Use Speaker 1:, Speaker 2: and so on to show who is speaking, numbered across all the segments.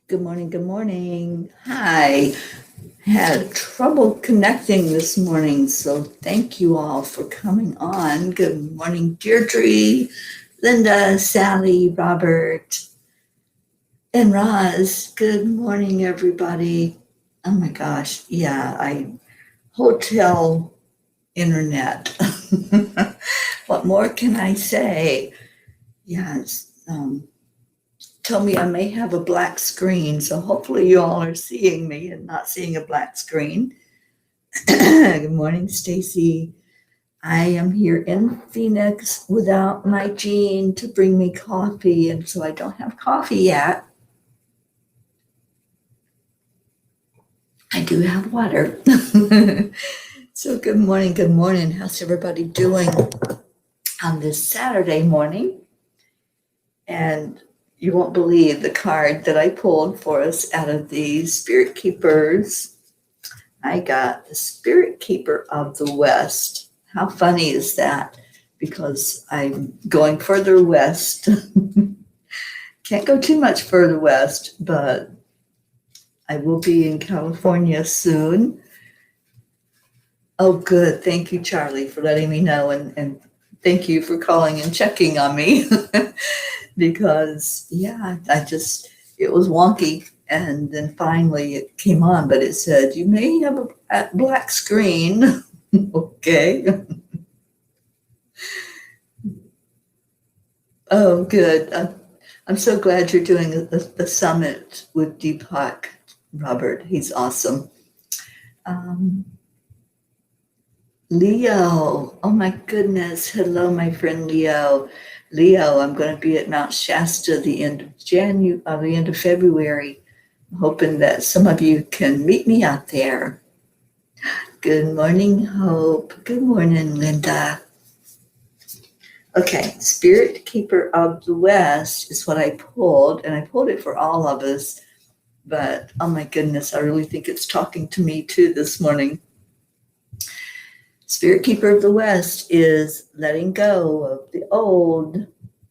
Speaker 1: Good morning. Good morning. Hi. Had trouble connecting this morning, so thank you all for coming on. Good morning, Deirdre, Linda, Sally, Robert, and Roz. Good morning, everybody. Oh my gosh. Yeah, hotel internet. What more can I say? Yes. Told me I may have a black screen, so hopefully you all are seeing me and not seeing a black screen. Good morning, Stacy. I am here in Phoenix without my Jean to bring me coffee, and so I don't have coffee yet. I do have water. So good morning, good morning. How's everybody doing on this Saturday morning? And you won't believe the card that I pulled for us out of the Spirit Keepers. I got the Spirit Keeper of the West. How funny is that? Because I'm going further west. Can't go too much further west, but I will be in California soon. Oh, good. Thank you, Charlie, for letting me know. And thank you for calling and checking on me. Because, yeah, it was wonky. And then finally it came on, but it said, you may have a black screen. Okay. Oh, good. I'm so glad you're doing the summit with Deepak, Robert. He's awesome. Leo. Oh, my goodness. Hello, my friend Leo. Leo, I'm going to be at Mount Shasta the end of February. I'm hoping that some of you can meet me out there. Good morning, Hope. Good morning, Linda. Okay, Spirit Keeper of the West is what I pulled, and I pulled it for all of us. But, oh my goodness, I really think it's talking to me too this morning. Spirit Keeper of the West is letting go of the old.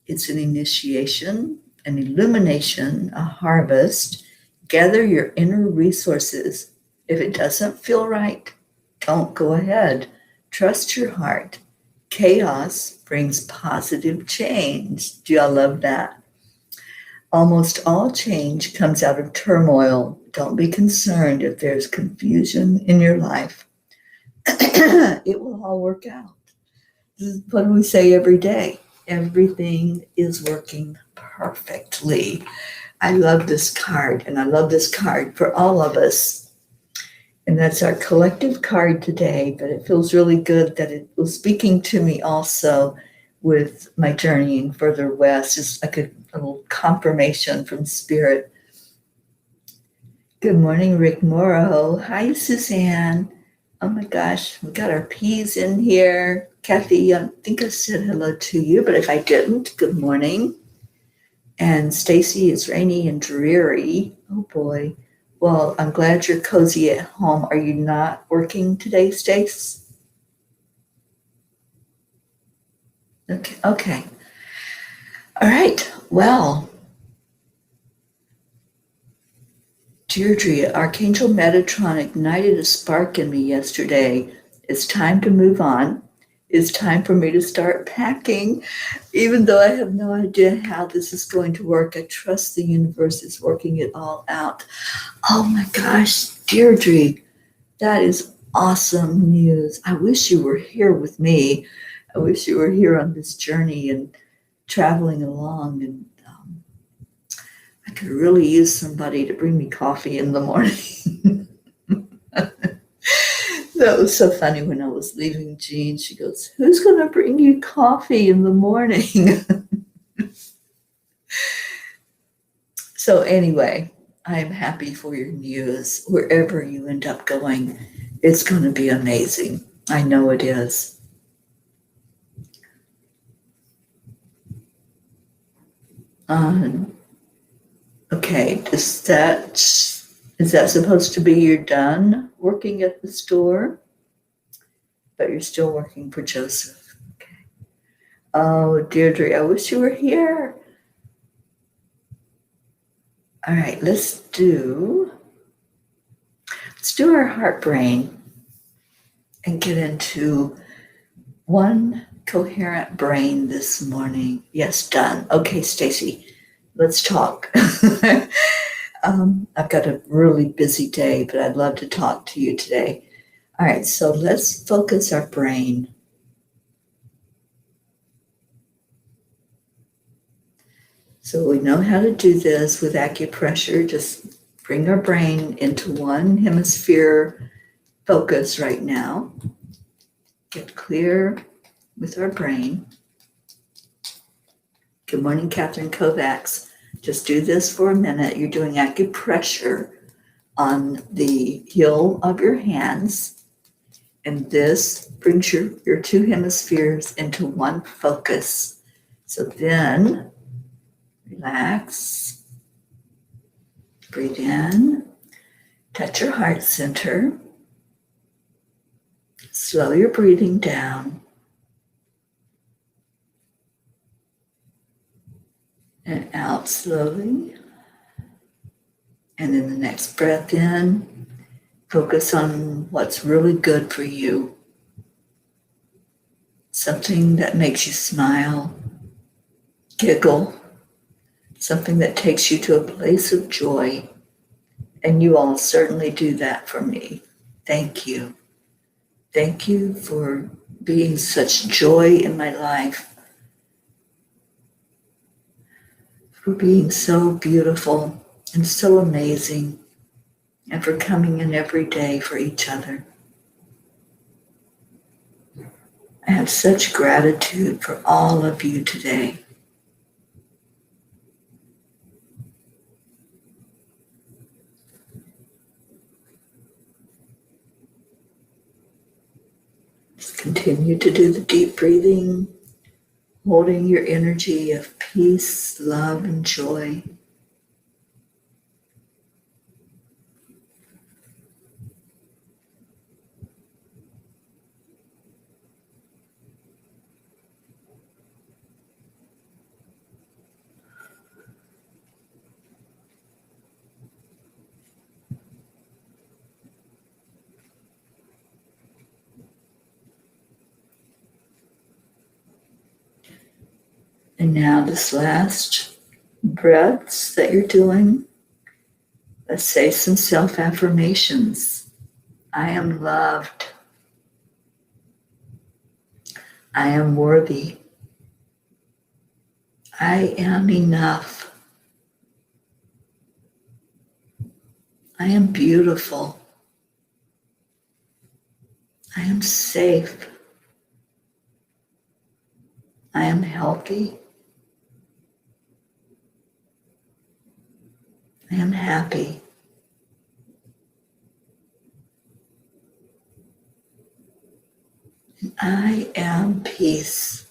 Speaker 1: It's an initiation, an illumination, a harvest. Gather your inner resources. If it doesn't feel right, don't go ahead. Trust your heart. Chaos brings positive change. Do y'all love that? Almost all change comes out of turmoil. Don't be concerned if there's confusion in your life. It will all work out. This is what we say every day. Everything is working perfectly. I love this card, and I love this card for all of us. And that's our collective card today, but it feels really good that it was speaking to me also with my journeying further west. It's like a little confirmation from Spirit. Good morning, Rick Morrow. Hi, Suzanne. Oh my gosh, we got our P's in here. Kathy, I think I said hello to you, but if I didn't, good morning. And Stacy, it's rainy and dreary. Oh boy. Well, I'm glad you're cozy at home. Are you not working today, Stace? Okay. All right. Well, Deirdre, Archangel Metatron ignited a spark in me yesterday. It's time to move on. It's time for me to start packing. Even though I have no idea how this is going to work, I trust the universe is working it all out. Oh my gosh, Deirdre, that is awesome news. I wish you were here with me. I wish you were here on this journey and traveling along. And I could really use somebody to bring me coffee in the morning. That was so funny when I was leaving Jean. She goes, who's going to bring you coffee in the morning? So anyway, I'm happy for your news. Wherever you end up going, it's going to be amazing. I know it is. Okay, is that supposed to be you're done working at the store? But you're still working for Joseph. Okay. Oh, Deirdre, I wish you were here. All right, let's do our heart brain and get into one coherent brain this morning. Yes, done. Okay, Stacy, let's talk. I've got a really busy day, but I'd love to talk to you today. All right, so let's focus our brain. So we know how to do this with acupressure. Just bring our brain into one hemisphere focus right now. Get clear with our brain. Good morning, Catherine Kovacs. Just do this for a minute. You're doing acupressure on the heel of your hands. And this brings your two hemispheres into one focus. So then, relax. Breathe in. Touch your heart center. Slow your breathing down. And out slowly. And then the next breath in, focus on what's really good for you. Something that makes you smile, giggle, something that takes you to a place of joy. And you all certainly do that for me. Thank you. Thank you for being such joy in my life, for being so beautiful and so amazing, and for coming in every day for each other. I have such gratitude for all of you today. Just continue to do the deep breathing, holding your energy of peace, love, and joy. And now this last breaths that you're doing, let's say some self-affirmations. I am loved. I am worthy. I am enough. I am beautiful. I am safe. I am healthy. I am happy. And I am peace.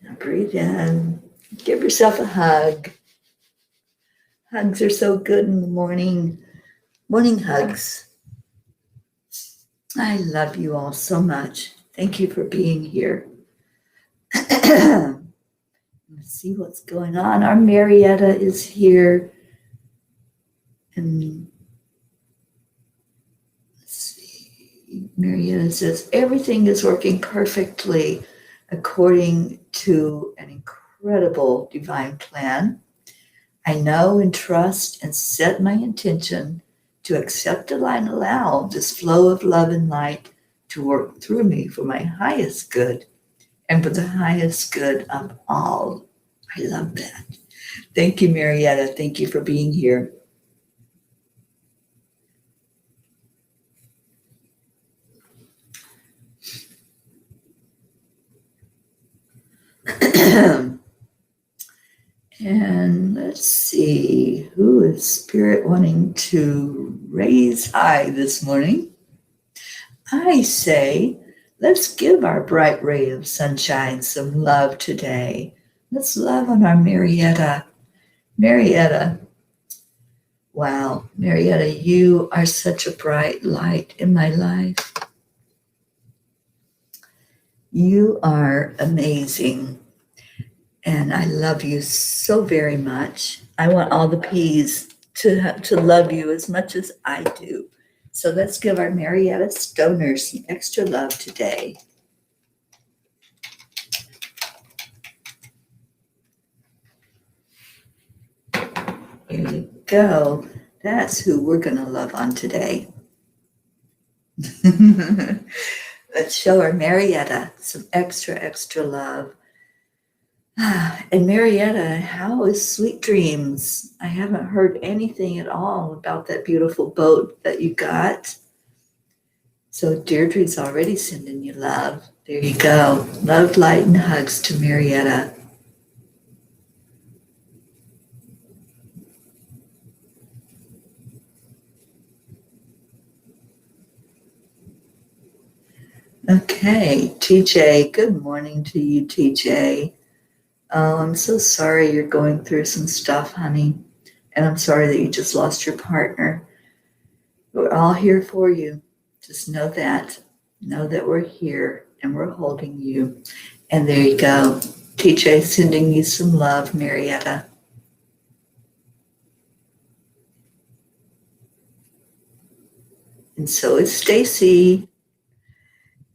Speaker 1: Now breathe in. Give yourself a hug. Hugs are so good in the morning. Morning hugs. I love you all so much. Thank you for being here. Let's see what's going on. Our Marietta is here. And let's see. Marietta says, everything is working perfectly according to an incredible divine plan. I know and trust and set my intention to accept and allow this flow of love and light to work through me for my highest good and for the highest good of all. I love that. Thank you, Marietta. Thank you for being here. And let's see, who is Spirit wanting to raise high this morning? I say, let's give our bright ray of sunshine some love today. Let's love on our Marietta. Marietta. Wow, Marietta, you are such a bright light in my life. You are amazing. And I love you so very much. I want all the P's to love you as much as I do. So let's give our Marietta Stoners some extra love today. Here you go. That's who we're going to love on today. Let's show our Marietta some extra love. And Marietta, how is Sweet Dreams? I haven't heard anything at all about that beautiful boat that you got. So Deirdre's already sending you love. There you go. Love, light, and hugs to Marietta. Okay, TJ, good morning to you, TJ. Oh, I'm so sorry you're going through some stuff, honey. And I'm sorry that you just lost your partner. We're all here for you. Just know that. Know that we're here and we're holding you. And there you go. TJ sending you some love, Marietta. And so is Stacy.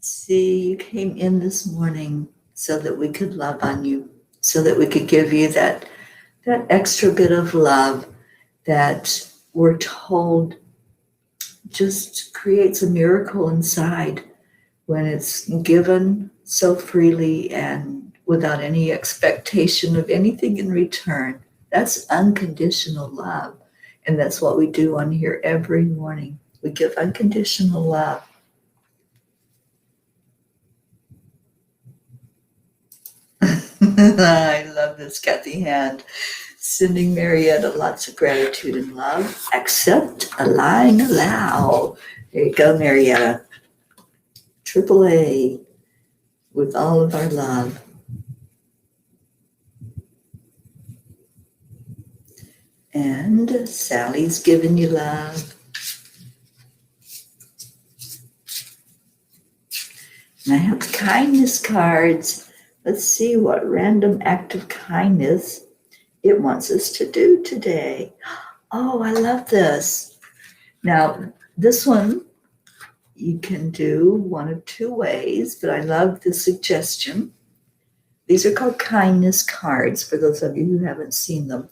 Speaker 1: See, you came in this morning so that we could love on you, so that we could give you that extra bit of love that we're told just creates a miracle inside when it's given so freely and without any expectation of anything in return. That's unconditional love. And that's what we do on here every morning. We give unconditional love. I love this, Kathy Hand. Sending Marietta lots of gratitude and love. Accept, align, allow. There you go, Marietta. AAA with all of our love. And Sally's giving you love. And I have the kindness cards. Let's see what random act of kindness it wants us to do today. Oh, I love this. Now, this one you can do one of two ways, but I love the suggestion. These are called kindness cards for those of you who haven't seen them.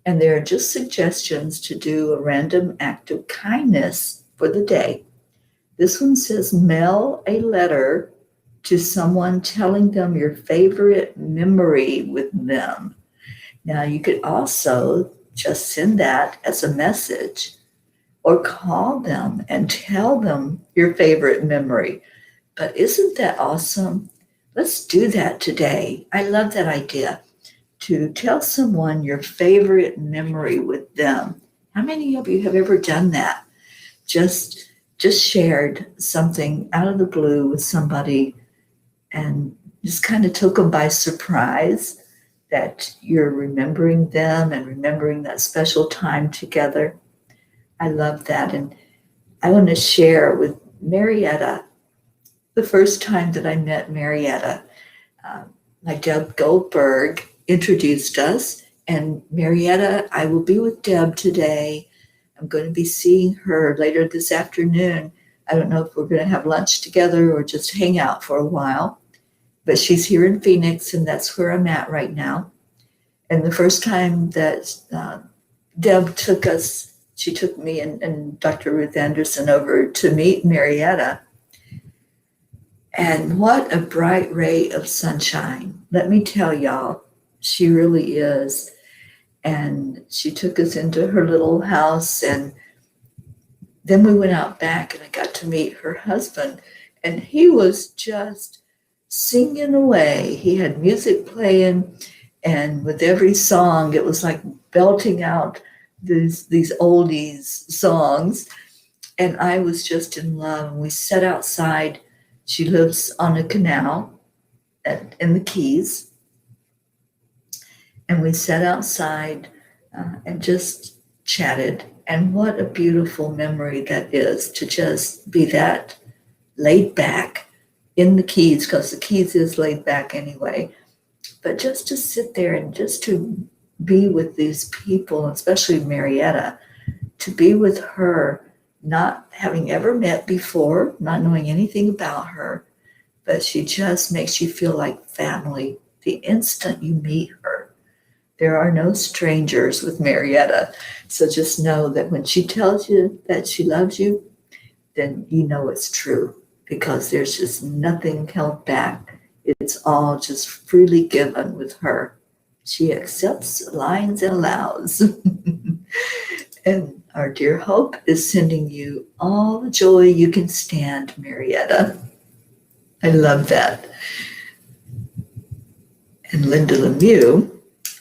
Speaker 1: And they're just suggestions to do a random act of kindness for the day. This one says, mail a letter to someone telling them your favorite memory with them. Now, you could also just send that as a message or call them and tell them your favorite memory. But isn't that awesome? Let's do that today. I love that idea, to tell someone your favorite memory with them. How many of you have ever done that? Just shared something out of the blue with somebody and just kind of took them by surprise that you're remembering them and remembering that special time together. I love that. And I want to share with Marietta, the first time that I met Marietta, my Deb Goldberg introduced us. And Marietta, I will be with Deb today. I'm going to be seeing her later this afternoon. I don't know if we're going to have lunch together or just hang out for a while. But she's here in Phoenix, and that's where I'm at right now. And the first time that Deb took us, she took me and Dr. Ruth Anderson over to meet Marietta. And what a bright ray of sunshine. Let me tell y'all, she really is. And she took us into her little house, and then we went out back and I got to meet her husband, and he was just singing away. He had music playing, and with every song, it was like belting out these oldies songs. And I was just in love. And we sat outside. She lives on a canal in the Keys. And we sat outside and just chatted. And what a beautiful memory that is, to just be that laid back in the Keys, because the Keys is laid back anyway. But just to sit there and just to be with these people, especially Marietta, to be with her, not having ever met before, not knowing anything about her, but she just makes you feel like family the instant you meet her. There are no strangers with Marietta. So just know that when she tells you that she loves you, then you know it's true because there's just nothing held back. It's all just freely given with her. She accepts, aligns, and allows. And our dear Hope is sending you all the joy you can stand, Marietta. I love that. And Linda Lemieux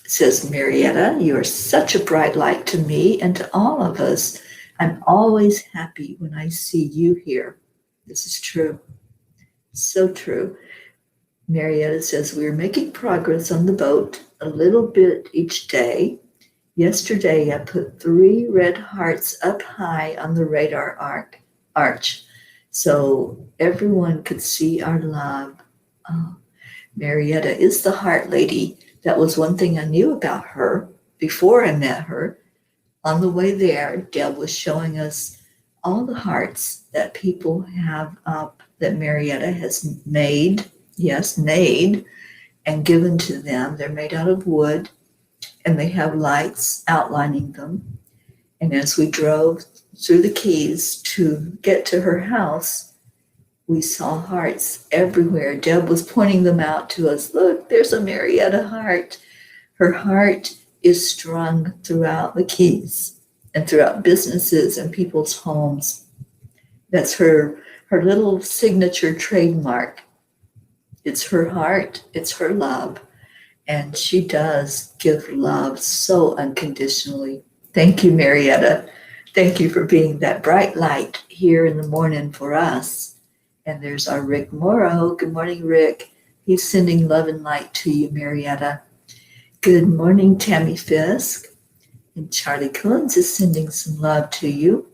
Speaker 1: says, Marietta, you are such a bright light to me and to all of us. I'm always happy when I see you here. This is true. So true. Marietta says, we're making progress on the boat a little bit each day. Yesterday, I put 3 red hearts up high on the radar arch so everyone could see our love. Oh, Marietta is the heart lady. That was one thing I knew about her before I met her. On the way there, Deb was showing us all the hearts that people have up that Marietta has made, yes, made, and given to them. They're made out of wood, and they have lights outlining them. And as we drove through the Keys to get to her house, we saw hearts everywhere. Deb was pointing them out to us. Look, there's a Marietta heart. Her heart is strung throughout the Keys and throughout businesses and people's homes. That's her little signature trademark. It's her heart. It's her love. And she does give love so unconditionally. Thank you, Marietta. Thank you for being that bright light here in the morning for us. And there's our Rick Morrow. Good morning, Rick. He's sending love and light to you, Marietta. Good morning, Tammy Fisk. And Charlie Coons is sending some love to you.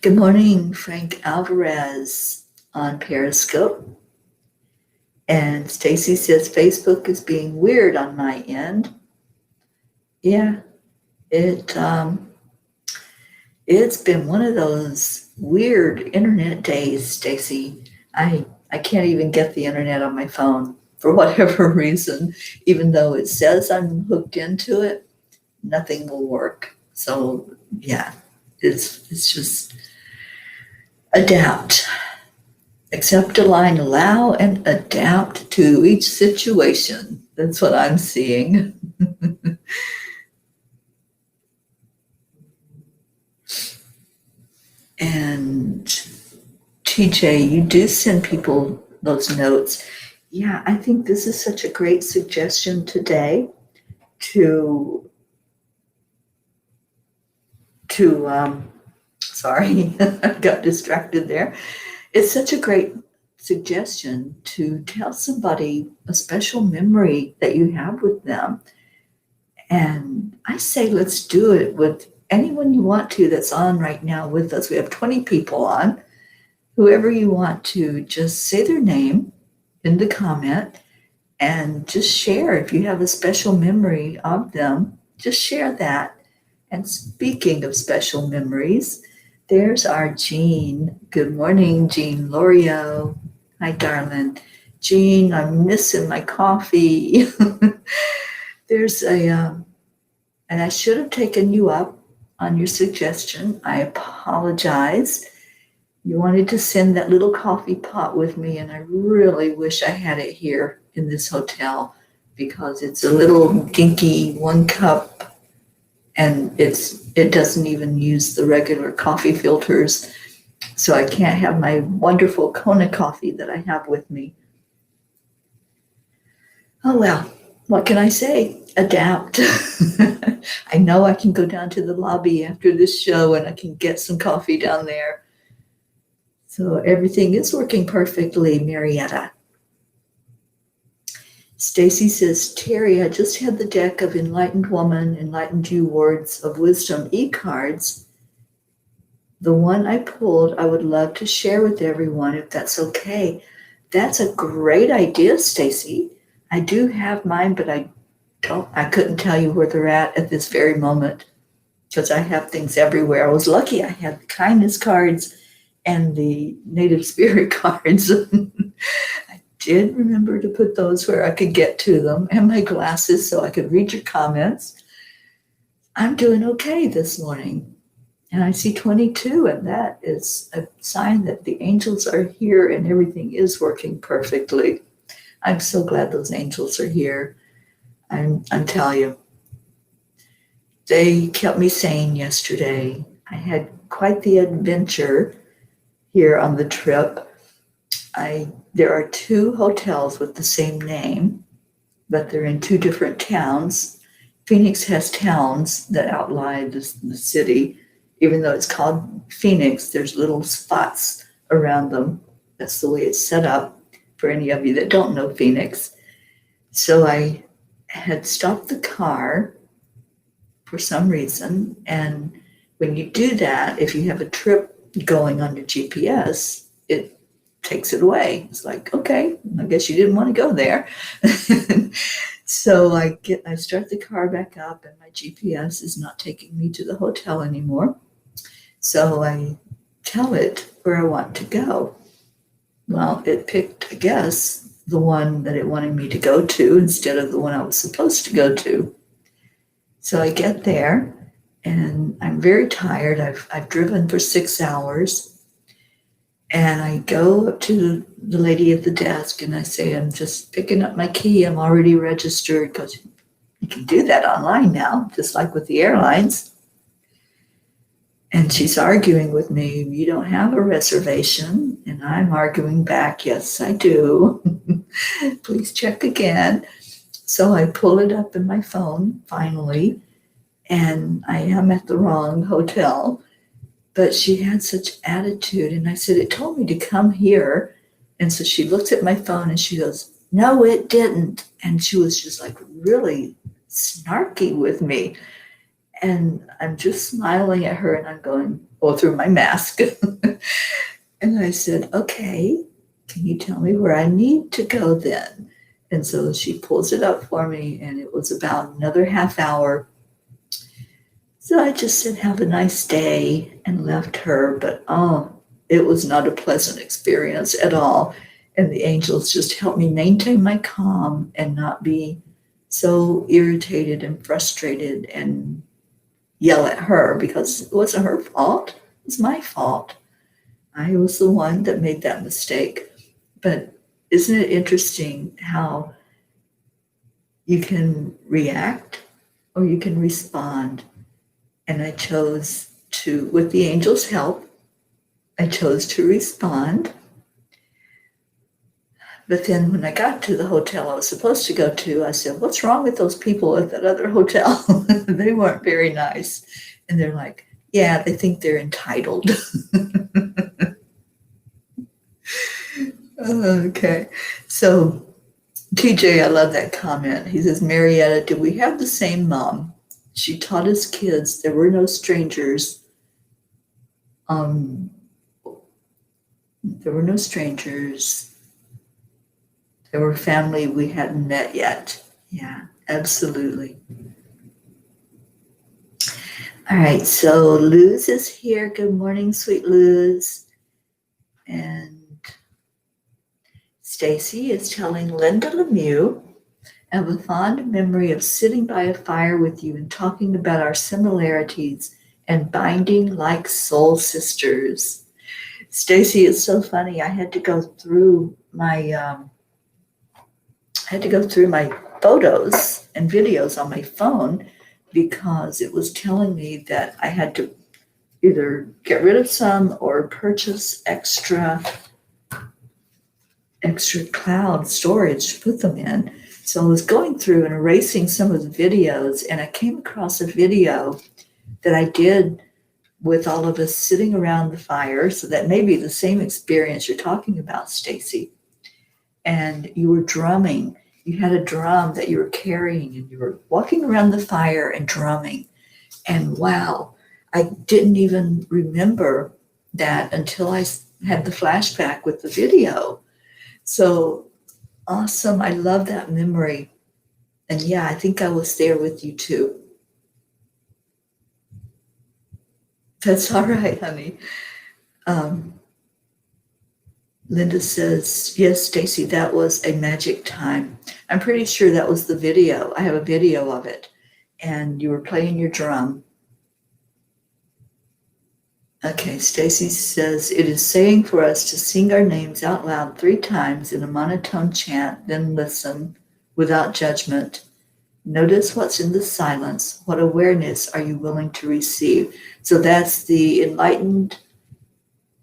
Speaker 1: Good morning, Frank Alvarez on Periscope. And Stacy says Facebook is being weird on my end. Yeah, it's been one of those weird internet days, Stacy. I can't even get the internet on my phone for whatever reason. Even though it says I'm hooked into it, nothing will work. So yeah, it's just adapt. Accept, align, allow, and adapt to each situation. That's what I'm seeing. And TJ, you do send people those notes. Yeah, I think this is such a great suggestion today to sorry, I got distracted there. It's such a great suggestion to tell somebody a special memory that you have with them. And I say, let's do it with anyone you want to that's on right now with us. We have 20 people on. Whoever you want to, just say their name in the comment and just share. If you have a special memory of them, just share that. And speaking of special memories, there's our Jean. Good morning, Jean Lorio. Hi, darling. Jean, I'm missing my coffee. There's and I should have taken you up on your suggestion. I apologize. You wanted to send that little coffee pot with me, and I really wish I had it here in this hotel because it's a little dinky 1 cup. And it doesn't even use the regular coffee filters. So I can't have my wonderful Kona coffee that I have with me. Oh, well, what can I say? Adapt. I know I can go down to the lobby after this show and I can get some coffee down there. So everything is working perfectly, Marietta. Stacy says, Teri, I just had the deck of Enlightened Woman, Enlightened You Words of Wisdom e-cards. The one I pulled, I would love to share with everyone if that's okay. That's a great idea, Stacy. I do have mine, but I couldn't tell you where they're at this very moment because I have things everywhere. I was lucky I had the kindness cards and the native spirit cards. I did remember to put those where I could get to them, and my glasses so I could read your comments. I'm doing okay this morning. And I see 22, and that is a sign that the angels are here and everything is working perfectly. I'm so glad those angels are here. I'm telling you, they kept me sane yesterday. I had quite the adventure here on the trip. There are 2 hotels with the same name, but they're in 2 different towns. Phoenix has towns that outlie the city. Even though it's called Phoenix, there's little spots around them. That's the way it's set up for any of you that don't know Phoenix. So I had stopped the car for some reason. And when you do that, if you have a trip going on your GPS, it takes it away. It's like, okay, I guess you didn't want to go there. So I start the car back up, and my GPS is not taking me to the hotel anymore. So I tell it where I want to go. Well, it picked, I guess, the one that it wanted me to go to instead of the one I was supposed to go to. So I get there, and I'm very tired. I've driven for 6 hours. And I go up to the lady at the desk, and I say, I'm just picking up my key. I'm already registered, because you can do that online now, just like with the airlines. And she's arguing with me, you don't have a reservation. And I'm arguing back, yes, I do. Please check again. So I pull it up in my phone, finally, and I am at the wrong hotel. But she had such attitude, and I said, it told me to come here. And so she looks at my phone, and she goes, no, it didn't. And she was just like really snarky with me. And I'm just smiling at her, and I'm going, through my mask. And I said, okay, can you tell me where I need to go then? And so she pulls it up for me, and it was about another half hour. So I just said, have a nice day, and left her. But it was not a pleasant experience at all. And the angels just helped me maintain my calm and not be so irritated and frustrated and yell at her, because it wasn't her fault. It was my fault. I was the one that made that mistake. But isn't it interesting how you can react or you can respond? And I chose to, with the angels' help, I chose to respond. But then when I got to the hotel I was supposed to go to, I said, what's wrong with those people at that other hotel? They weren't very nice. And they're like, yeah, they think they're entitled. Okay. So TJ, I love that comment. He says, Marietta, did we have the same mom? She taught us kids there were no strangers. There were no strangers. There were family we hadn't met yet. Yeah, absolutely. All right, so Luz is here. Good morning, sweet Luz. And Stacy is telling Linda Lemieux, I have a fond memory of sitting by a fire with you and talking about our similarities and binding like soul sisters. Stacy, it's so funny. I had to go through my photos and videos on my phone because it was telling me that I had to either get rid of some or purchase extra cloud storage to put them in. So I was going through and erasing some of the videos, and I came across a video that I did with all of us sitting around the fire. So that may be the same experience you're talking about, Stacy. And you were drumming. You had a drum that you were carrying, and you were walking around the fire and drumming. And wow, I didn't even remember that until I had the flashback with the video. So Awesome. I love that memory. And yeah, I think I was there with you too. That's all right, honey. Um, Linda says, yes, Stacy, that was a magic time. I'm pretty sure that was the video. I have a video of it. And you were playing your drum. Okay, Stacy says, it is saying for us to sing our names out loud 3 times in a monotone chant, then listen without judgment. Notice what's in the silence. What awareness are you willing to receive? So that's the Enlightened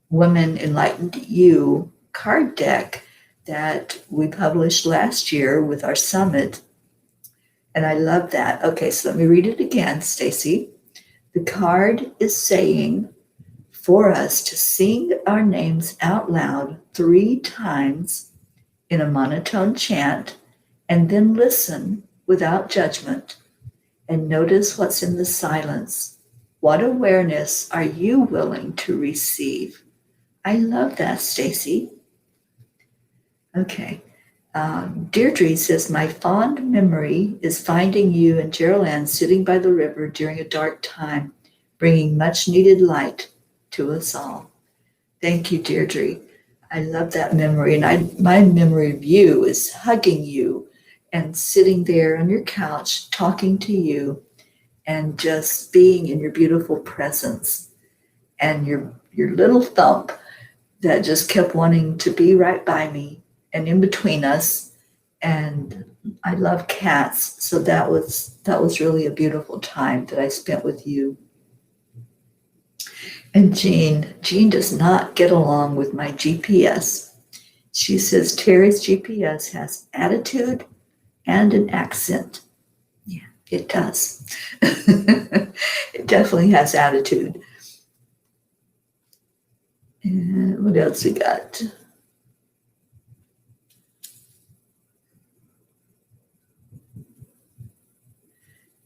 Speaker 1: Women, Enlightened You card deck that we published last year with our summit. And I love that. Okay, so let me read it again, Stacy. The card is saying for us to sing our names out loud 3 times in a monotone chant and then listen without judgment and notice what's in the silence. What awareness are you willing to receive? I love that, Stacy. Okay. Deirdre says, my fond memory is finding you and Geraldine sitting by the river during a dark time, bringing much needed light to us all. Thank you, Deirdre. I love that memory. And my memory of you is hugging you and sitting there on your couch, talking to you and just being in your beautiful presence and your little thump that just kept wanting to be right by me and in between us. And I love cats, so that was really a beautiful time that I spent with you. And Jean does not get along with my GPS. She says Teri's GPS has attitude and an accent. Yeah, it does. It definitely has attitude. And what else we got?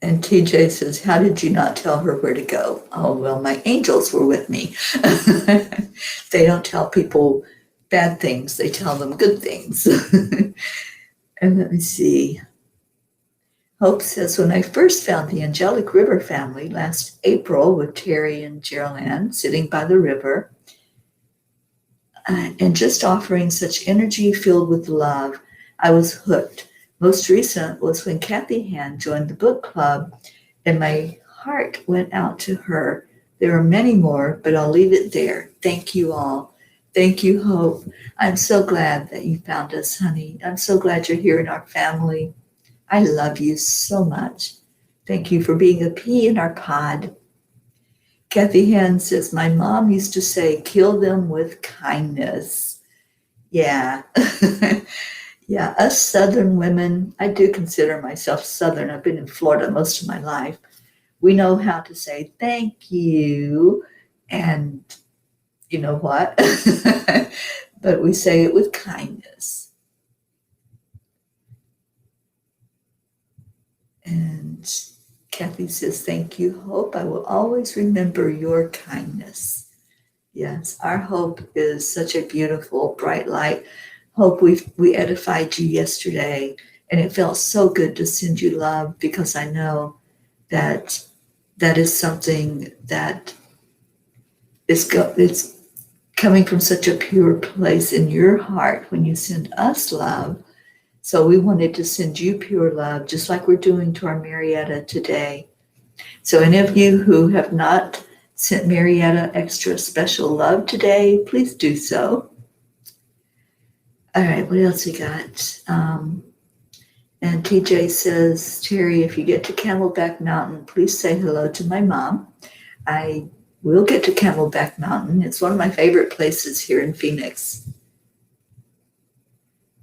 Speaker 1: And TJ says, how did you not tell her where to go? Oh, well, my angels were with me. They don't tell people bad things. They tell them good things. And let me see. Hope says, when I first found the Angelic River Family last April with Teri and Geraldine sitting by the river and just offering such energy filled with love, I was hooked. Most recent was when Kathy Hand joined the book club and my heart went out to her. There are many more, but I'll leave it there. Thank you all. Thank you, Hope. I'm so glad that you found us, honey. I'm so glad you're here in our family. I love you so much. Thank you for being a pea in our pod. Kathy Hand says, my mom used to say, kill them with kindness. Yeah. Yeah, us Southern women, I do consider myself Southern. I've been in Florida most of my life. We know how to say thank you and you know what? But we say it with kindness. And Kathy says, thank you, Hope. I will always remember your kindness. Yes, our Hope is such a beautiful, bright light. Hope, we edified you yesterday, and it felt so good to send you love because I know that that is something that it's coming from such a pure place in your heart when you send us love. So we wanted to send you pure love, just like we're doing to our Marietta today. So any of you who have not sent Marietta extra special love today, please do so. All right, what else we got? And TJ says, Teri, if you get to Camelback Mountain, please say hello to my mom. I will get to Camelback Mountain. It's one of my favorite places here in Phoenix.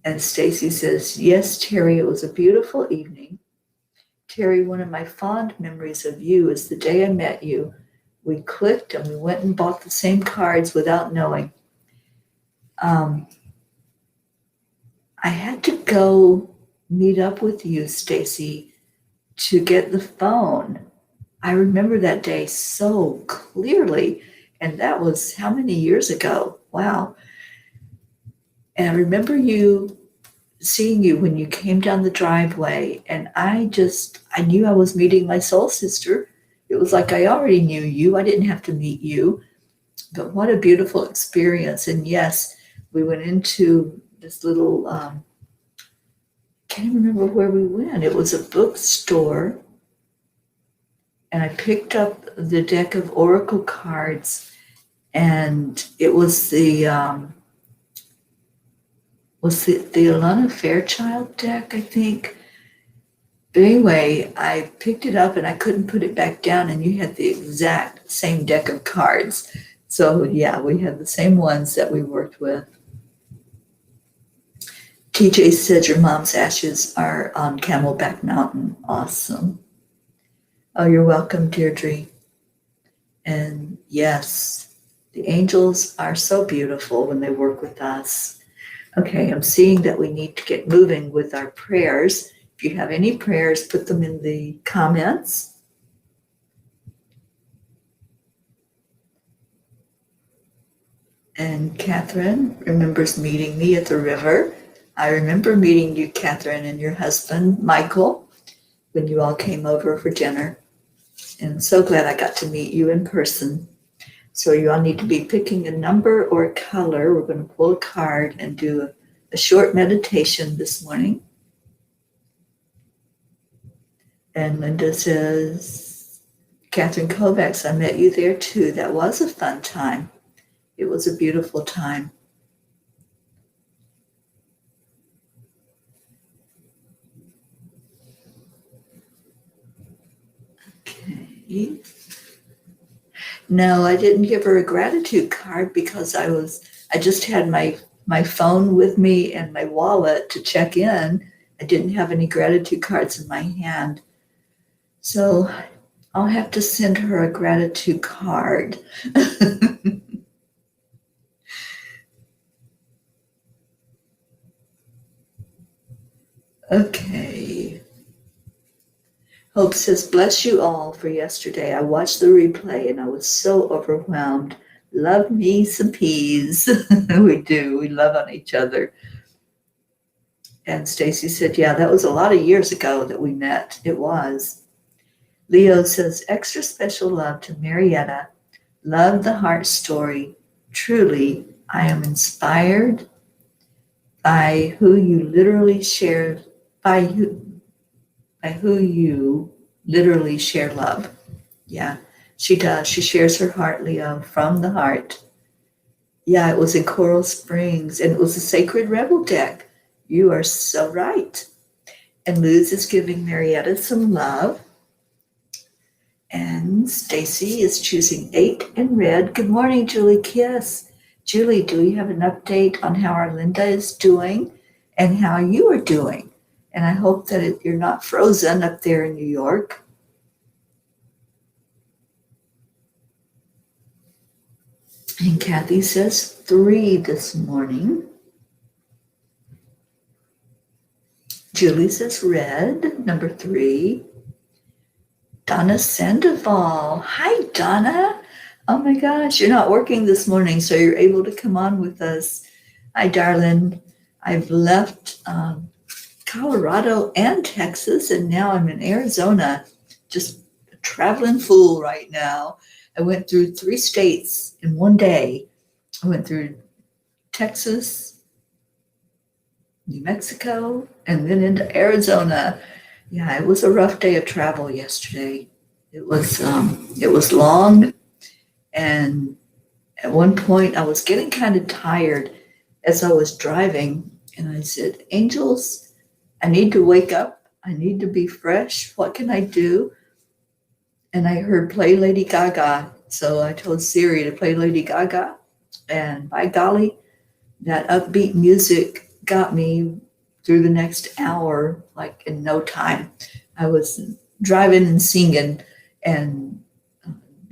Speaker 1: And Stacy says, yes, Teri, it was a beautiful evening. Teri, one of my fond memories of you is the day I met you. We clicked and we went and bought the same cards without knowing. I had to go meet up with you, Stacy, to get the phone. I remember that day so clearly, and that was how many years ago? Wow. And I remember you seeing you when you came down the driveway, and I knew I was meeting my soul sister. It was like I already knew you. I didn't have to meet you. But what a beautiful experience. And yes, we went into this little, can't remember where we went. It was a bookstore. And I picked up the deck of oracle cards, and it was the Alana Fairchild deck, I think. But anyway, I picked it up and I couldn't put it back down, and you had the exact same deck of cards. So yeah, we had the same ones that we worked with. TJ said your mom's ashes are on Camelback Mountain. Awesome. Oh, you're welcome, Deirdre. And yes, the angels are so beautiful when they work with us. Okay, I'm seeing that we need to get moving with our prayers. If you have any prayers, put them in the comments. And Catherine remembers meeting me at the river. I remember meeting you, Catherine, and your husband, Michael, when you all came over for dinner. And I'm so glad I got to meet you in person. So you all need to be picking a number or a color. We're going to pull a card and do a short meditation this morning. And Linda says, Catherine Kovacs, I met you there too. That was a fun time. It was a beautiful time. Okay. No, I didn't give her a gratitude card because I just had my phone with me and my wallet to check in. I didn't have any gratitude cards in my hand. So I'll have to send her a gratitude card. Okay. Hope says, bless you all for yesterday. I watched the replay and I was so overwhelmed. Love me some peas. We do. We love on each other. And Stacy said, yeah, that was a lot of years ago that we met. It was. Leo says, extra special love to Marietta. Love the heart story. Truly, I am inspired by who you literally share, by who you literally share love. Yeah, she does. She shares her heart, Leo, from the heart. Yeah, it was in Coral Springs, and it was a Sacred Rebel deck. You are so right. And Luz is giving Marietta some love. And Stacy is choosing 8 and red. Good morning, Julie Kiss. Julie, do we have an update on how our Linda is doing and how you are doing? And I hope that you're not frozen up there in New York. And Kathy says 3 this morning. Julie says red, number 3. Donna Sandoval. Hi, Donna. Oh my gosh, you're not working this morning, so you're able to come on with us. Hi, darling. I've left Colorado and Texas, and now I'm in Arizona. Just a traveling fool right now. I went through 3 states in one day. I went through Texas, New Mexico, and then into Arizona. Yeah, it was a rough day of travel yesterday. It was long, and at one point I was getting kind of tired as I was driving, and I said, angels, I need to wake up. I need to be fresh. What can I do? And I heard play Lady Gaga. So I told Siri to play Lady Gaga, and by golly, that upbeat music got me through the next hour, like in no time. I was driving and singing and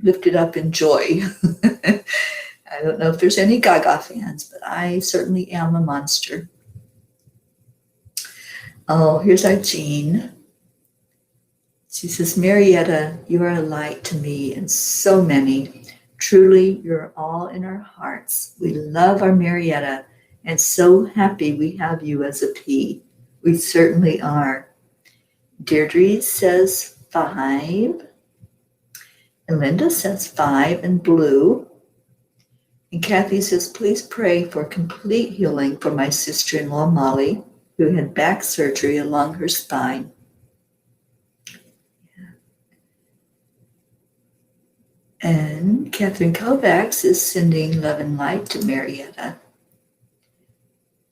Speaker 1: lifted up in joy. I don't know if there's any Gaga fans, but I certainly am a monster. Oh, here's our Jean. She says, Marietta, you are a light to me and so many. Truly, you're all in our hearts. We love our Marietta and so happy we have you as a P. We certainly are. Deirdre says 5. And Linda says 5 in blue. And Kathy says, please pray for complete healing for my sister-in-law, Molly, who had back surgery along her spine. And Catherine Kovacs is sending love and light to Marietta.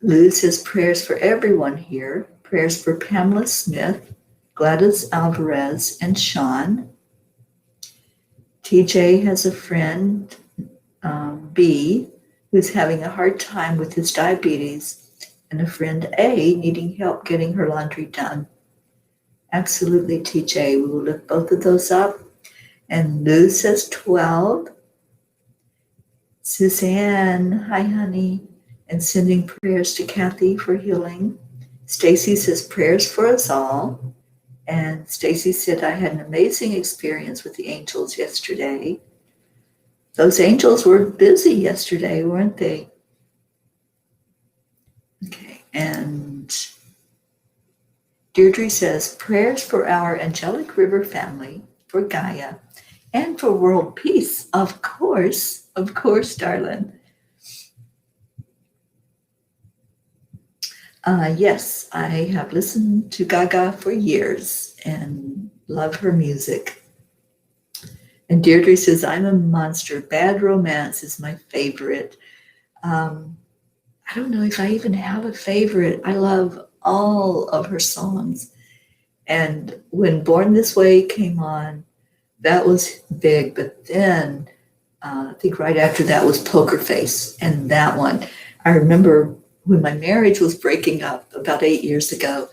Speaker 1: Lou says prayers for everyone here. Prayers for Pamela Smith, Gladys Alvarez, and Sean. TJ has a friend, B, who's having a hard time with his diabetes, and a friend A needing help getting her laundry done. Absolutely, TJ. We will lift both of those up. And Lou says 12. Suzanne, hi, honey. And sending prayers to Kathy for healing. Stacy says prayers for us all. And Stacy said, I had an amazing experience with the angels yesterday. Those angels were busy yesterday, weren't they? Okay, and Deirdre says, prayers for our Angelic River family, for Gaia, and for world peace. Of course, darling. Yes, I have listened to Gaga for years and love her music. And Deirdre says, I'm a monster. Bad Romance is my favorite. I don't know if I even have a favorite. I love all of her songs. And when Born This Way came on, that was big. But then I think right after that was Poker Face. And that one, I remember when my marriage was breaking up about 8 years ago,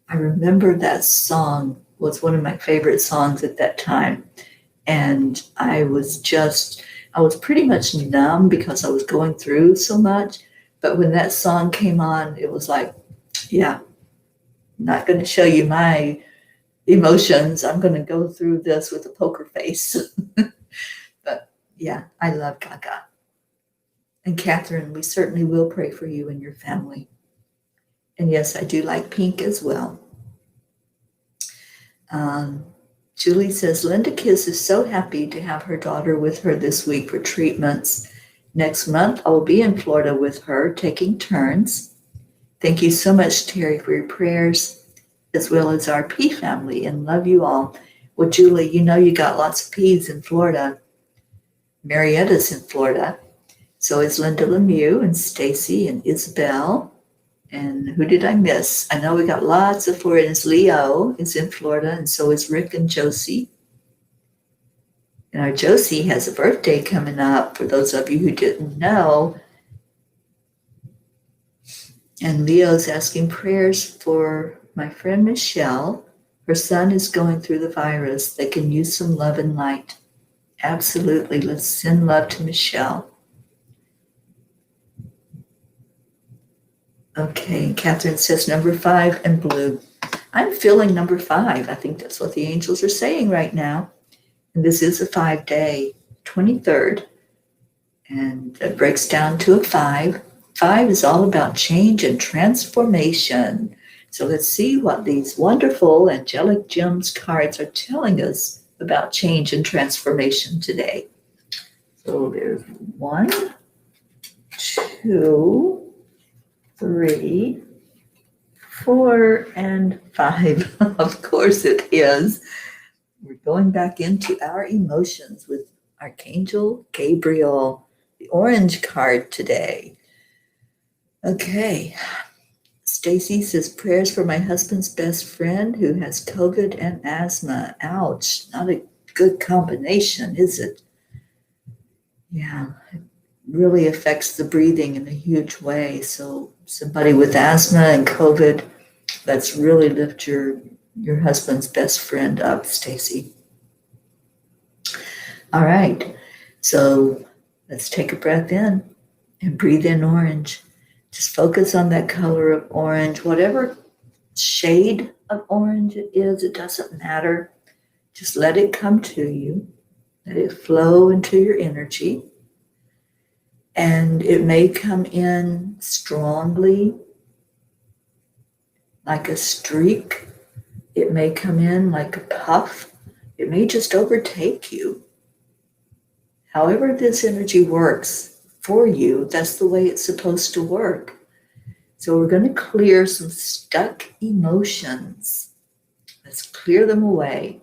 Speaker 1: I remember that song was one of my favorite songs at that time. And I was pretty much numb because I was going through so much. But when that song came on, it was like, yeah, I'm not going to show you my emotions. I'm going to go through this with a poker face. But yeah, I love Gaga. And Catherine, we certainly will pray for you and your family. And yes, I do like pink as well. Julie says, Linda Kiss is so happy to have her daughter with her this week for treatments. Next month, I will be in Florida with her, taking turns. Thank you so much, Teri, for your prayers, as well as our P family, and love you all. Well, Julie, you know you got lots of P's in Florida. Marietta's in Florida. So is Linda Lemieux and Stacy and Isabel. And who did I miss? I know we got lots of Floridians. Leo is in Florida, and so is Rick and Josie. And our Josie has a birthday coming up, for those of you who didn't know. And Leo's asking prayers for my friend Michelle. Her son is going through the virus. They can use some love and light. Absolutely. Let's send love to Michelle. Okay, Catherine says number 5 and blue. I'm feeling number 5. I think that's what the angels are saying right now. And this is a 5-day, 23rd. And it breaks down to a 5. 5 is all about change and transformation. So let's see what these wonderful Angelic Gems cards are telling us about change and transformation today. So there's 1, 2, 3, 4, and 5. Of course it is. We're going back into our emotions with Archangel Gabriel, the orange card today. Okay. Stacy says prayers for my husband's best friend who has COVID and asthma. Ouch. Not a good combination, is it? Yeah. Really affects the breathing in a huge way. So somebody with asthma and COVID, let's really lift your husband's best friend up, Stacy. All right. So let's take a breath in and breathe in orange. Just focus on that color of orange, whatever shade of orange it is, it doesn't matter. Just let it come to you. Let it flow into your energy. And it may come in strongly, like a streak. It may come in like a puff. It may just overtake you. However this energy works for you, that's the way it's supposed to work. So we're going to clear some stuck emotions. Let's clear them away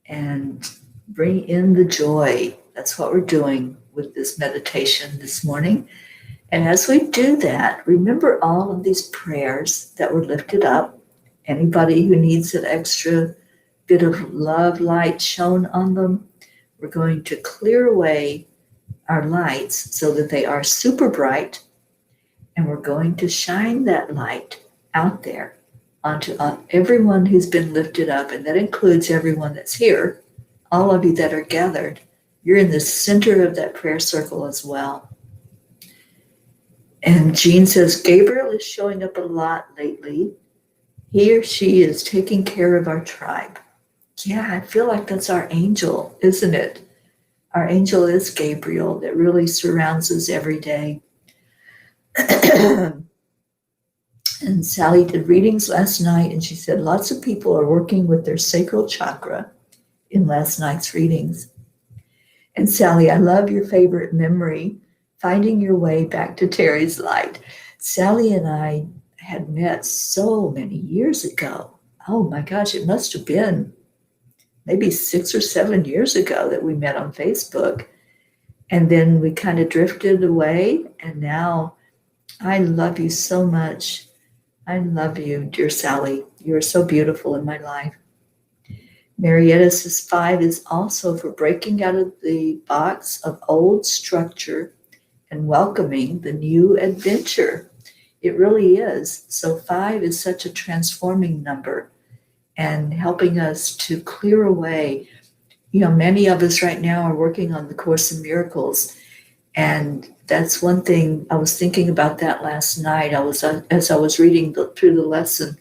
Speaker 1: and bring in the joy. That's what we're doing with this meditation this morning. And as we do that, remember all of these prayers that were lifted up. Anybody who needs an extra bit of love light shown on them, we're going to clear away our lights so that they are super bright, and we're going to shine that light out there onto everyone who's been lifted up, and that includes everyone that's here, all of you that are gathered. You're in the center of that prayer circle as well. And Jean says, Gabriel is showing up a lot lately. He or she is taking care of our tribe. Yeah, I feel like that's our angel, isn't it? Our angel is Gabriel that really surrounds us every day. And Sally did readings last night, and she said lots of people are working with their sacral chakra in last night's readings. And Sally, I love your favorite memory, finding your way back to Teri's light. Sally and I had met so many years ago. Oh my gosh, it must have been maybe 6 or 7 years ago that we met on Facebook. And then we kind of drifted away. And now I love you so much. I love you, dear Sally. You're so beautiful in my life. Marietta says 5 is also for breaking out of the box of old structure and welcoming the new adventure. It really is. So 5 is such a transforming number and helping us to clear away. You know, many of us right now are working on the Course in Miracles. And that's one thing, I was thinking about that last night. As I was reading through the lesson,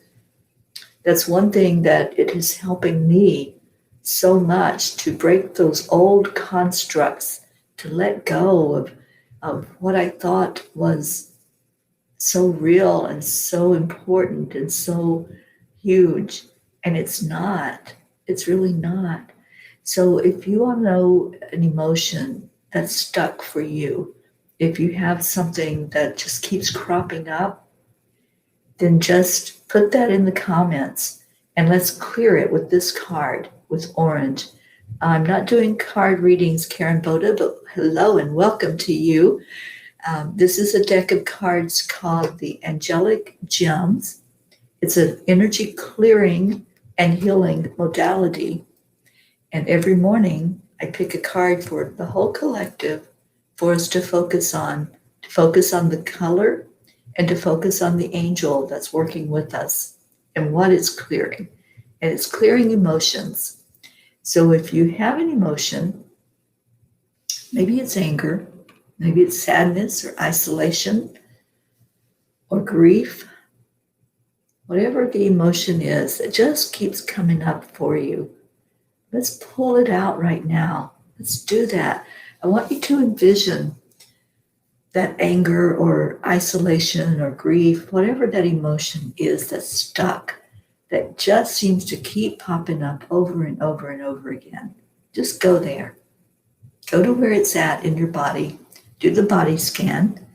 Speaker 1: that's one thing that it is helping me so much to break those old constructs, to let go of what I thought was so real and so important and so huge. And it's not. It's really not. So if you want to know an emotion that's stuck for you, if you have something that just keeps cropping up, then just put that in the comments and let's clear it with this card, with orange. I'm not doing card readings, Karen Boda, but hello and welcome to you. This is a deck of cards called the Angelic Gems. It's an energy clearing and healing modality. And every morning I pick a card for the whole collective for us to focus on the color and to focus on the angel that's working with us and what it's clearing. And it's clearing emotions. So if you have an emotion, maybe it's anger, maybe it's sadness or isolation or grief, whatever the emotion is that just keeps coming up for you, let's pull it out right now. Let's do that. I want you to envision that anger or isolation or grief, whatever that emotion is that's stuck, that just seems to keep popping up over and over and over again. Just go there. Go to where it's at in your body. Do the body scan.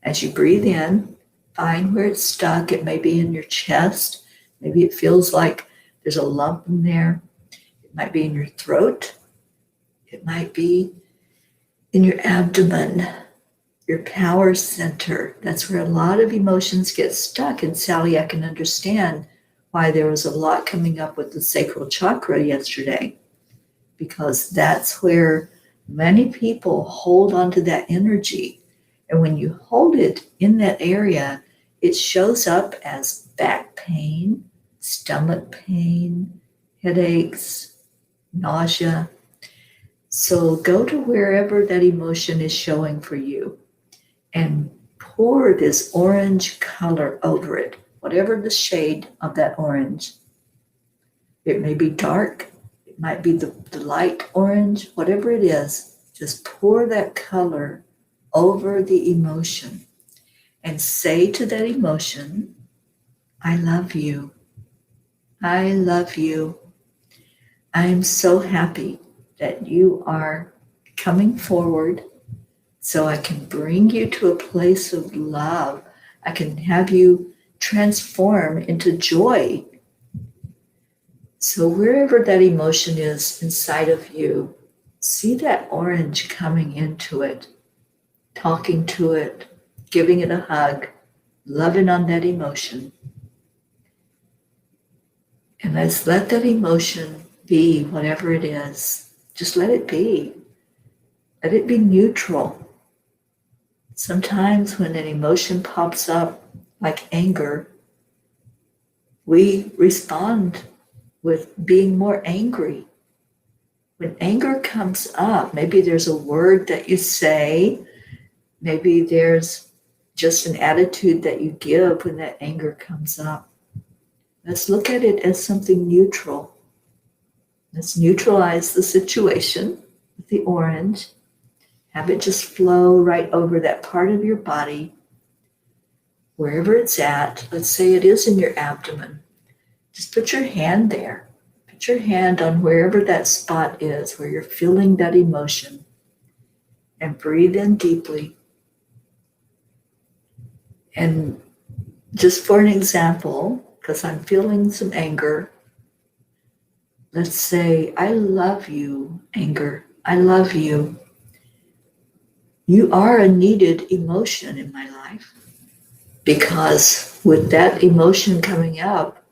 Speaker 1: As you breathe in, find where it's stuck. It may be in your chest. Maybe it feels like there's a lump in there. It might be in your throat. It might be in your abdomen, your power center. That's where a lot of emotions get stuck. And Sally, I can understand why there was a lot coming up with the sacral chakra yesterday, because that's where many people hold onto that energy. And when you hold it in that area, it shows up as back pain, stomach pain, headaches, nausea. So go to wherever that emotion is showing for you and pour this orange color over it, whatever the shade of that orange. It may be dark, it might be the light orange, whatever it is, just pour that color over the emotion and say to that emotion, I love you. I love you. I am so happy that you are coming forward so I can bring you to a place of love. I can have you transform into joy. So wherever that emotion is inside of you, see that orange coming into it, talking to it, giving it a hug, loving on that emotion. And let's let that emotion be whatever it is. Just let it be. Let it be neutral. Sometimes when an emotion pops up, like anger, we respond with being more angry. When anger comes up, maybe there's a word that you say, maybe there's just an attitude that you give when that anger comes up. Let's look at it as something neutral. Let's neutralize the situation with the orange. Have it just flow right over that part of your body, wherever it's at. Let's say it is in your abdomen. Just put your hand there. Put your hand on wherever that spot is, where you're feeling that emotion. And breathe in deeply. And just for an example, because I'm feeling some anger, let's say, I love you, anger. I love you. You are a needed emotion in my life, because with that emotion coming up,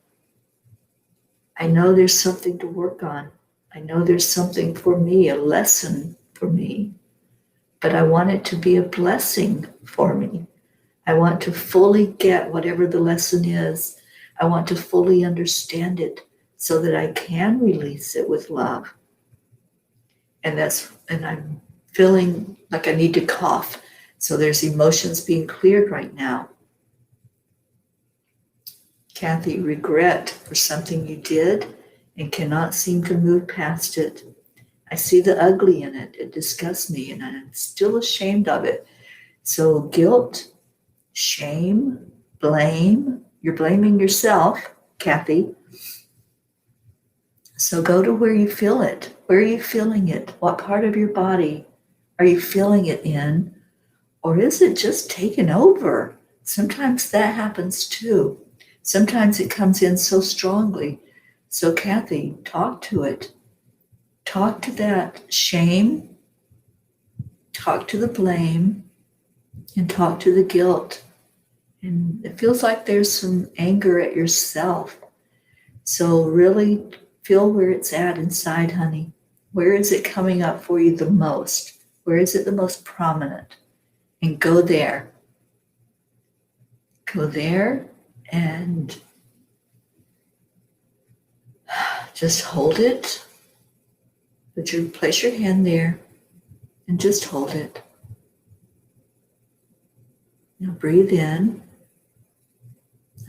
Speaker 1: I know there's something to work on. I know there's something for me, a lesson for me, but I want it to be a blessing for me. I want to fully get whatever the lesson is. I want to fully understand it so that I can release it with love. And I'm feeling like I need to cough. So there's emotions being cleared right now. Kathy, regret for something you did and cannot seem to move past it. I see the ugly in it. It disgusts me and I'm still ashamed of it. So guilt, shame, blame. You're blaming yourself, Kathy. So go to where you feel it. Where are you feeling it? What part of your body are you feeling it in? Or is it just taken over? Sometimes that happens too. Sometimes it comes in so strongly. So Kathy, talk to it. Talk to that shame. Talk to the blame. And talk to the guilt. And it feels like there's some anger at yourself. So really feel where it's at inside, honey. Where is it coming up for you the most? Where is it the most prominent? And go there. Go there and just hold it. Place your hand there and just hold it. Now breathe in.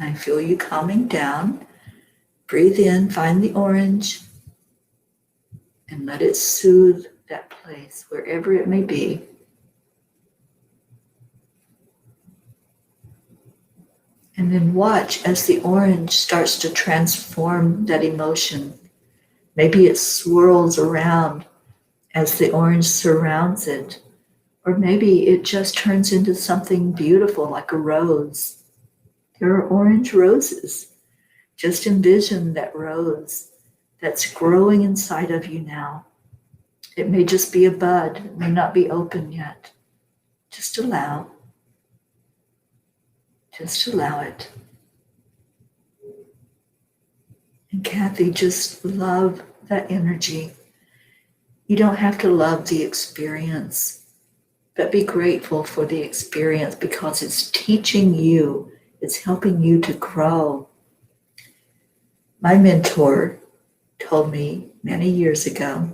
Speaker 1: I feel you calming down. Breathe in, find the orange, and let it soothe that place, wherever it may be. And then watch as the orange starts to transform that emotion. Maybe it swirls around as the orange surrounds it. Or maybe it just turns into something beautiful like a rose. There are orange roses. Just envision that rose that's growing inside of you now. It may just be a bud. It may not be open yet. Just allow. Just allow it. And Kathy, just love that energy. You don't have to love the experience, but be grateful for the experience because it's teaching you, it's helping you to grow. My mentor told me many years ago,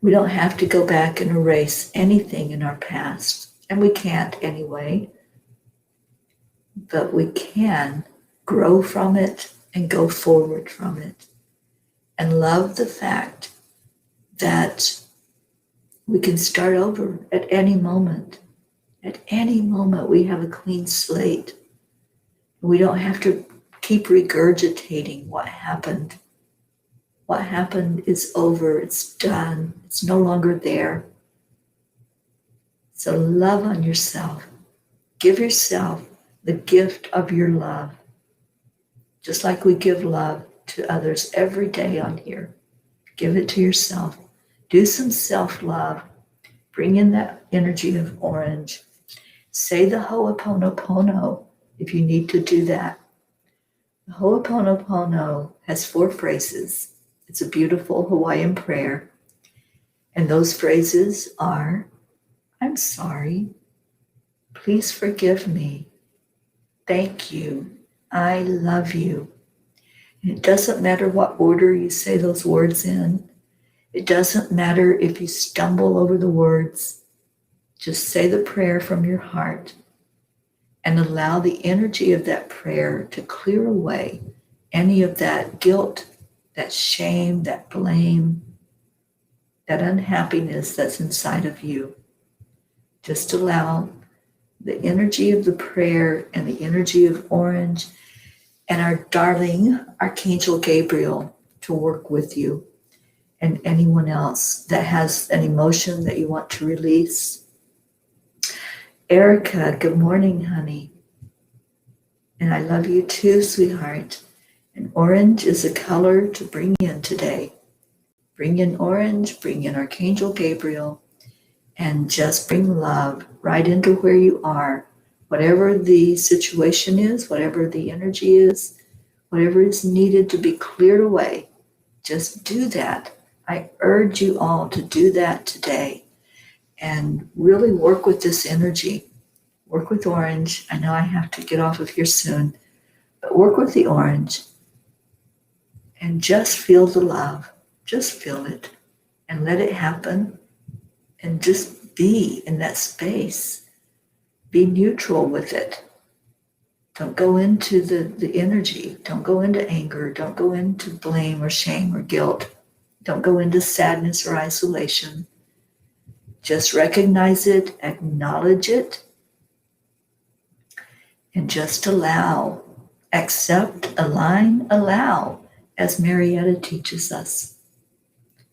Speaker 1: we don't have to go back and erase anything in our past, and we can't anyway, but we can grow from it and go forward from it. And love the fact that we can start over at any moment. At any moment, we have a clean slate. We don't have to keep regurgitating what happened. What happened is over, it's done, it's no longer there. So love on yourself. Give yourself the gift of your love, just like we give love to others every day on here. Give it to yourself. Do some self-love. Bring in that energy of orange. Say the Ho'oponopono if you need to do that. The Ho'oponopono has 4 phrases. It's a beautiful Hawaiian prayer. And those phrases are, I'm sorry. Please forgive me. Thank you. I love you. And it doesn't matter what order you say those words in. It doesn't matter if you stumble over the words. Just say the prayer from your heart and allow the energy of that prayer to clear away any of that guilt, that shame, that blame, that unhappiness that's inside of you. Just allow the energy of the prayer and the energy of orange and our darling Archangel Gabriel to work with you, and anyone else that has an emotion that you want to release. Erica, good morning, honey. And I love you too, sweetheart. And orange is a color to bring in today. Bring in orange, bring in Archangel Gabriel, and just bring love right into where you are. Whatever the situation is, whatever the energy is, whatever is needed to be cleared away, just do that. I urge you all to do that today and really work with this energy. Work with orange. I know I have to get off of here soon, but work with the orange and just feel the love. Just feel it and let it happen and just be in that space. Be neutral with it. Don't go into the energy. Don't go into anger. Don't go into blame or shame or guilt. Don't go into sadness or isolation. Just recognize it, acknowledge it, and just allow. Accept, align, allow, as Marietta teaches us.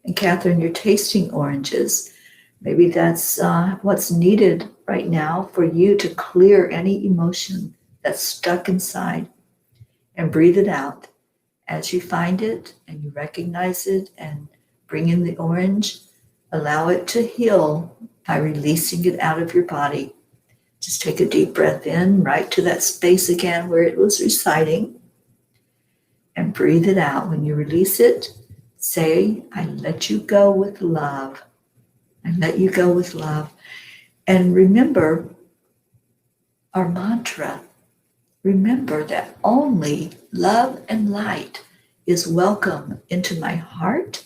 Speaker 1: And Catherine, you're tasting oranges. Maybe that's what's needed right now for you to clear any emotion that's stuck inside and breathe it out. As you find it and you recognize it and bring in the orange, allow it to heal by releasing it out of your body. Just take a deep breath in, right to that space again where it was residing, and breathe it out. When you release it, say, I let you go with love. I let you go with love. And remember our mantra. Remember that only love and light is welcome into my heart,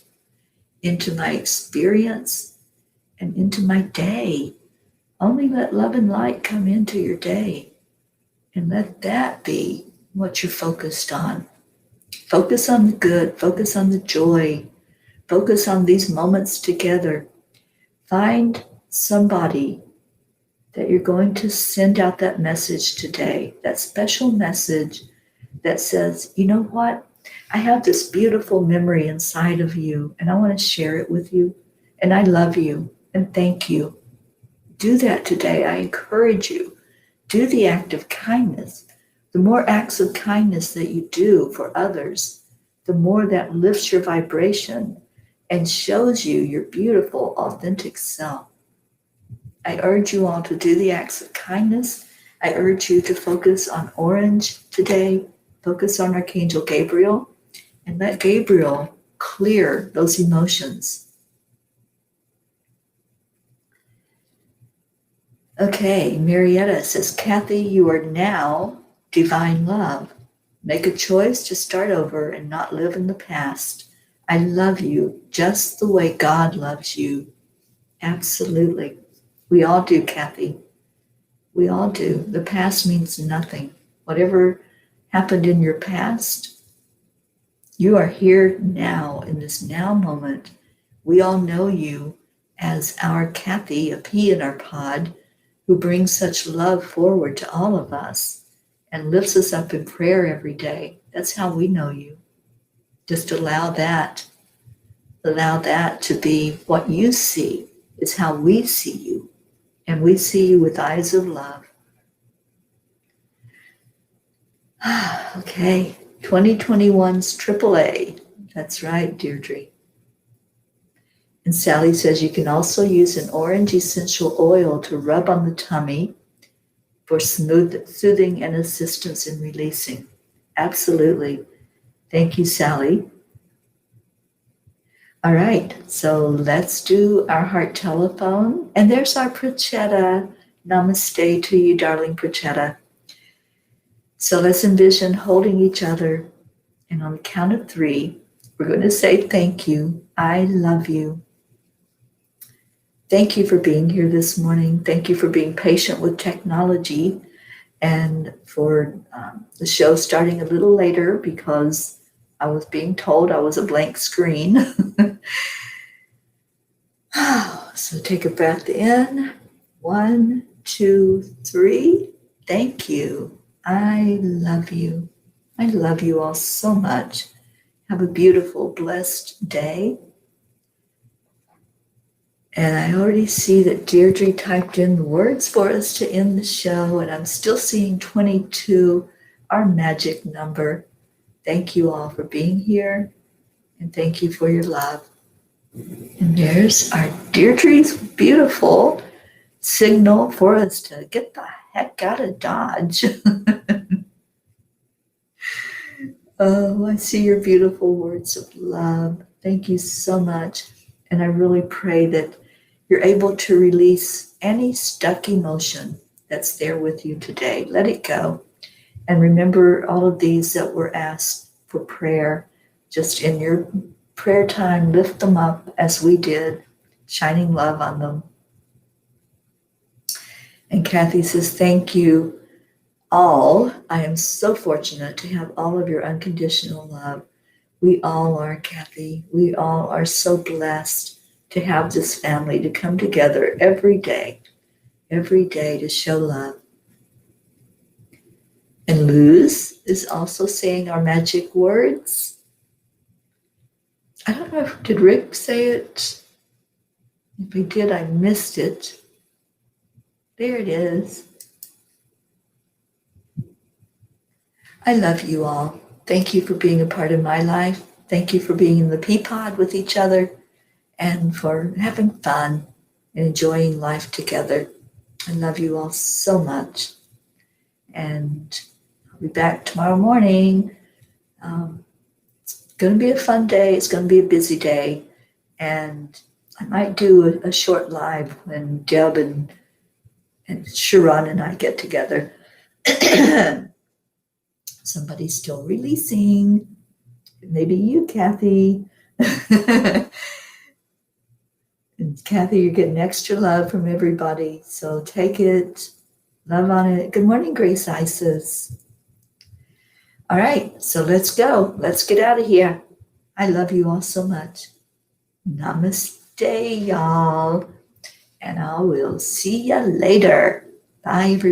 Speaker 1: into my experience, and into my day. Only let love and light come into your day, and let that be what you're focused on. Focus on the good, focus on the joy, focus on these moments together. Find somebody that you're going to send out that message today, that special message that says, you know what? I have this beautiful memory inside of you, and I want to share it with you, and I love you, and thank you. Do that today. I encourage you. Do the act of kindness. The more acts of kindness that you do for others, the more that lifts your vibration and shows you your beautiful, authentic self. I urge you all to do the acts of kindness. I urge you to focus on orange today. Focus on Archangel Gabriel and let Gabriel clear those emotions. Okay, Marietta says, Kathy, you are now divine love. Make a choice to start over and not live in the past. I love you just the way God loves you. Absolutely. We all do, Kathy. We all do. The past means nothing. Whatever happened in your past, you are here now in this now moment. We all know you as our Kathy, a pea in our pod, who brings such love forward to all of us. and lifts us up in prayer every day. That's how we know you. Just allow that to be what you see. It's how we see you. And we see you with eyes of love. Okay, 2021's AAA. That's right, Deirdre. And Sally says you can also use an orange essential oil to rub on the tummy for soothing and assistance in releasing. Absolutely. Thank you, Sally. All right, so let's do our heart telephone. And there's our Prachetta. Namaste to you, darling Prachetta. So let's envision holding each other. And on the count of 3, we're going to say thank you. I love you. Thank you for being here this morning. Thank you for being patient with technology and for the show starting a little later because I was being told I was a blank screen. So take a breath in. 1, 2, 3. Thank you. I love you. I love you all so much. Have a beautiful, blessed day. And I already see that Deirdre typed in the words for us to end the show, and I'm still seeing 22, our magic number. Thank you all for being here, and thank you for your love. And there's our Deirdre's beautiful signal for us to get the heck out of Dodge. Oh, I see your beautiful words of love. Thank you so much. And I really pray that you're able to release any stuck emotion that's there with you today. Let it go. And remember all of these that were asked for prayer. Just in your prayer time, lift them up as we did, shining love on them. And Kathy says, thank you all. I am so fortunate to have all of your unconditional love. We all are, Kathy. We all are so blessed to have this family to come together every day to show love. And Luz is also saying our magic words. I don't know did Rick say it? If he did, I missed it. There it is. I love you all. Thank you for being a part of my life. Thank you for being in the Peapod with each other and for having fun and enjoying life together. I love you all so much. And I'll be back tomorrow morning. It's going to be a fun day. It's going to be a busy day. And I might do a short live when Deb and Sharon and I get together. Somebody's still releasing. Maybe you, Kathy. And Kathy, you're getting extra love from everybody. So take it. Love on it. Good morning, Grace Isis. All right, so let's go. Let's get out of here. I love you all so much. Namaste, y'all. And I will see you later. Bye, everybody.